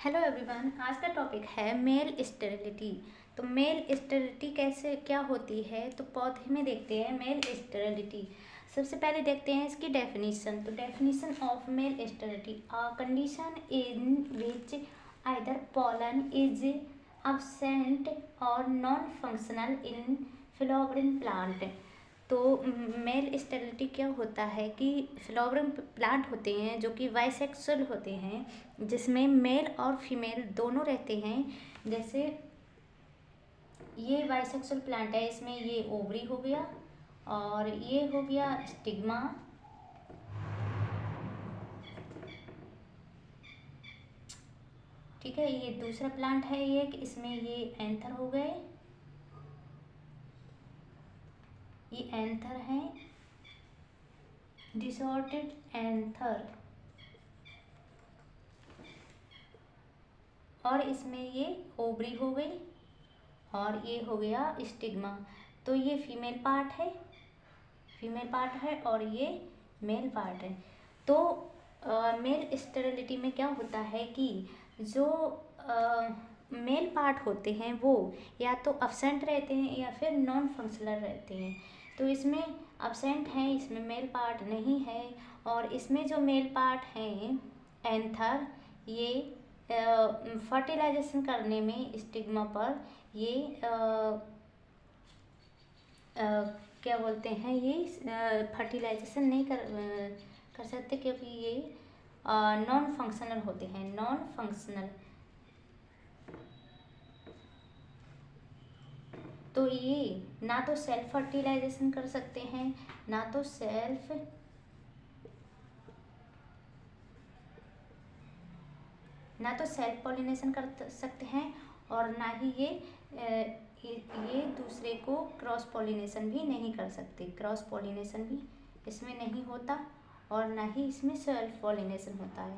Hello everyone, आज का topic है मेल स्टेरिलिटी। तो मेल स्टेरिलिटी कैसे क्या होती है, तो पौधे में देखते हैं मेल स्टेरिलिटी। सबसे पहले देखते हैं इसकी डेफिनेशन। तो definition of male sterility, a condition in which either pollen is absent और non functional in flowering plant. तो मेल स्टेरिलिटी क्या होता है कि फ्लावरिंग प्लांट होते हैं जो कि बाइसेक्सुअल होते हैं, जिसमें मेल और फीमेल दोनों रहते हैं। जैसे ये बाइसेक्सुअल प्लांट है, इसमें ये ओवरी हो गया और ये हो गया स्टिग्मा। ठीक है, ये दूसरा प्लांट है एक, इसमें ये एंथर हो गए, ये एंथर है, डिसऑर्डेड एंथर। और इसमें ये ओवरी हो गई और ये हो गया स्टिग्मा। तो ये फीमेल पार्ट है और ये मेल पार्ट है। तो मेल स्टेरिलिटी में क्या होता है कि जो मेल पार्ट होते हैं वो या तो अब्सेंट रहते हैं या फिर नॉन फंक्शनल रहते हैं। तो इसमें अब्सेंट है, इसमें मेल पार्ट नहीं है। और इसमें जो मेल पार्ट हैं एंथर, ये फर्टिलाइजेशन करने में स्टिग्मा पर ये क्या बोलते हैं, ये फर्टिलाइजेशन नहीं कर सकते क्योंकि ये नॉन फंक्शनल होते हैं, नॉन फंक्शनल। तो ये ना तो सेल्फ फर्टिलाइजेशन कर सकते हैं, ना तो सेल्फ पॉलिनेशन कर सकते हैं, और ना ही ये दूसरे को क्रॉस पॉलिनेशन भी नहीं कर सकते। क्रॉस पॉलिनेशन भी इसमें नहीं होता और ना ही इसमें सेल्फ पॉलिनेशन होता है।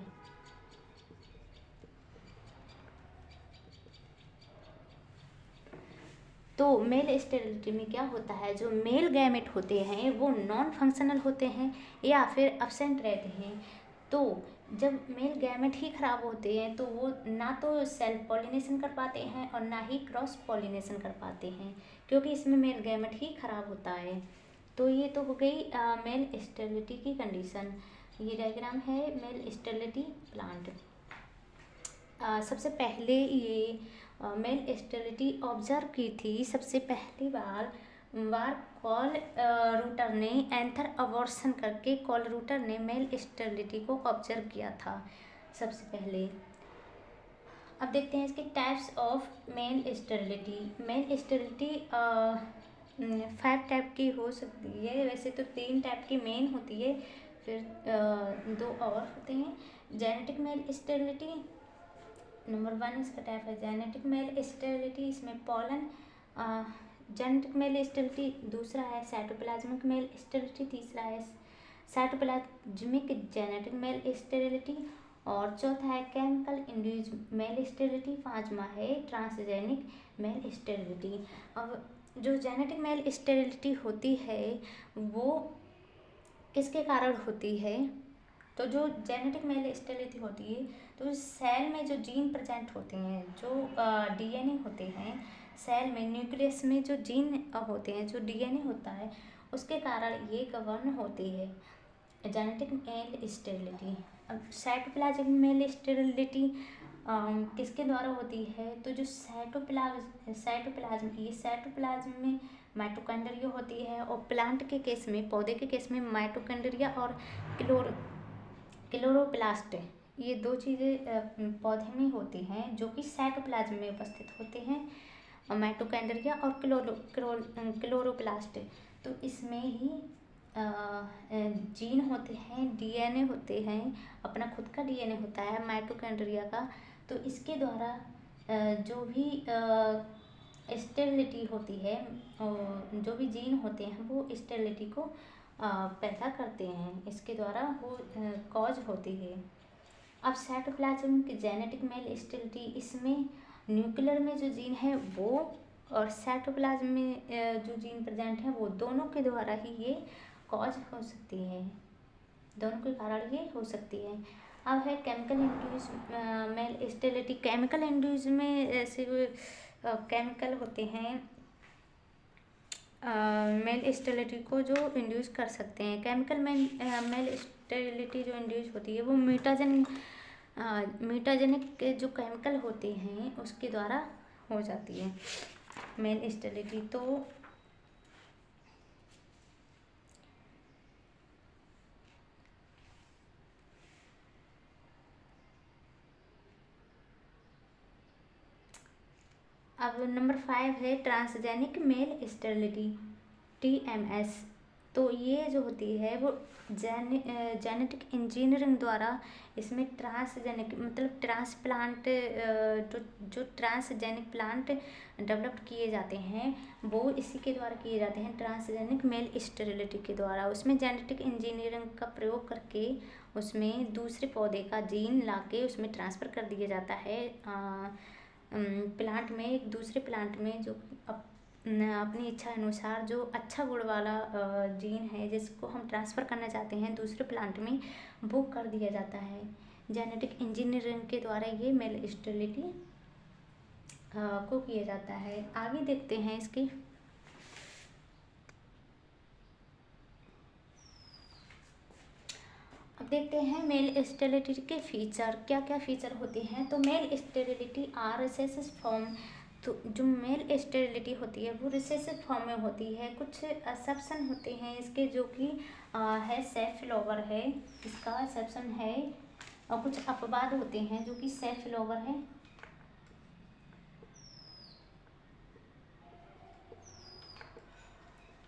तो मेल स्टेरिलिटी में क्या होता है, जो मेल गैमेट होते हैं वो नॉन फंक्शनल होते हैं या फिर अब्सेंट रहते हैं। तो जब मेल गैमेट ही खराब होते हैं तो वो ना तो सेल्फ पॉलिनेशन कर पाते हैं और ना ही क्रॉस पॉलिनेशन कर पाते हैं, क्योंकि इसमें मेल गैमेट ही खराब होता है। तो ये तो हो गई मेल स्टेरिलिटी की कंडीशन। ये डायग्राम है मेल स्टेरिलिटी प्लांट। सबसे पहले ये मेल स्टेरिलिटी ऑब्जर्व की थी सबसे पहली बार कॉल रूटर ने एंथर अबॉर्शन करके कॉल रूटर ने मेल स्टेरिलिटी को ऑब्जर्व किया था सबसे पहले। अब देखते हैं इसके types of male sterility. Male sterility 5 type की हो सकती है। वैसे तो 3 टाइप की मेन होती है, फिर 2 और होते हैं। जेनेटिक मेल स्टेरिलिटी नंबर 1 इसका टाइप है जेनेटिक मेल स्टेरिलिटी, इसमें पॉलन जेनेटिक मेल स्टेरिलिटी। दूसरा है साइटोप्लाज्मिक मेल स्टेरिलिटी। तीसरा है साइटोप्लाज्मिक जेनेटिक मेल स्टेरिलिटी। और चौथा है केमिकल इंड्यूस मेल स्टेरिलिटी। 5वां है ट्रांसजेनिक मेल स्टेरिलिटी। अब जो जेनेटिक मेल स्टेरिलिटी होती है वो किसके कारण होती है, तो जो जेनेटिक मेल स्टेरिलिटी होती है तो सेल में जो जीन प्रेजेंट होते हैं, जो डीएनए होते हैं सेल में, न्यूक्लियस में जो जीन होते हैं, जो डीएनए होता है, उसके कारण ये गवर्न होती है जेनेटिक मेल स्टेरिलिटी। अब साइटोप्लाज्मिक मेल स्टेरिलिटी किसके द्वारा होती है, तो जो साइटोप्लाज्म ये साइटोप्लाज्म में माइटोकॉन्ड्रिया होती है, और प्लांट के केस में, पौधे के केस में माइटोकॉन्ड्रिया और क्लोरोप्लास्ट, ये 2 चीज़ें पौधे में होती हैं जो कि साइटोप्लाज्म में उपस्थित होते हैं, माइटोकॉन्ड्रिया और क्लोरोप्लास्ट। तो इसमें ही जीन होते हैं, डीएनए होते हैं, अपना खुद का डीएनए होता है माइटोकॉन्ड्रिया का। तो इसके द्वारा जो भी स्टेरिलिटी होती है, जो भी जीन होते हैं वो स्टेरिलिटी को पैदा करते हैं, इसके द्वारा वो कॉज होती है। अब साइटोप्लाज्म की जेनेटिक मेल स्टेरिलिटी, इसमें न्यूक्लियर में जो जीन है वो और साइटोप्लाज्म में जो जीन प्रेजेंट है वो दोनों के द्वारा ही ये कॉज हो सकती है, दोनों के कारण ये हो सकती है। अब है chemical induce male sterility. Chemical induce में ऐसे केमिकल होते हैं मेल स्टेरिलिटी को जो इंड्यूस कर सकते हैं। केमिकल मेल स्टेरिलिटी जो इंड्यूस होती है वो मीटाजेनिक जो केमिकल होते हैं उसके द्वारा हो जाती है मेल स्टेरिलिटी। तो अब नंबर 5 है ट्रांसजेनिक मेल स्टेरिलिटी, TMS। तो ये जो होती है वो जेनेटिक इंजीनियरिंग द्वारा इसमें ट्रांसजेनिक मतलब ट्रांसप्लांट जो ट्रांसजेनिक प्लांट डेवलप किए जाते हैं वो इसी के द्वारा किए जाते हैं, ट्रांसजेनिक मेल स्टेरिलिटी के द्वारा। उसमें जेनेटिक इंजीनियरिंग का प्रयोग करके उसमें दूसरे पौधे का जीन लाके उसमें ट्रांसफ़र कर दिया जाता है प्लांट में, एक दूसरे प्लांट में, जो अपनी इच्छा अनुसार जो अच्छा गुण वाला जीन है जिसको हम ट्रांसफ़र करना चाहते हैं दूसरे प्लांट में, वो कर दिया जाता है जेनेटिक इंजीनियरिंग के द्वारा। ये मेल स्टेरिलिटी को किया जाता है। आगे देखते हैं इसकी। अब देखते हैं मेल स्टेरिलिटी के फीचर, क्या क्या फीचर होते हैं। तो male sterility are recessive form. तो जो मेल स्टेरिलिटी होती है वो रिसेसिव फॉर्म में होती है। कुछ एक्सेप्शन होते हैं इसके, जो कि है सेफ फ्लोवर है, इसका एक्सेप्शन है। और कुछ अपवाद होते हैं जो कि सेफ फ्लोवर है,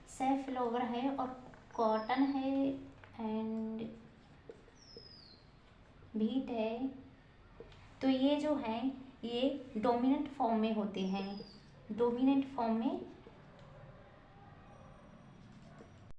सेफ फ्लोवर है और कॉटन है एंड बीट है। तो ये जो है ये डोमिनेंट फॉर्म में होते हैं, डोमिनेंट फॉर्म में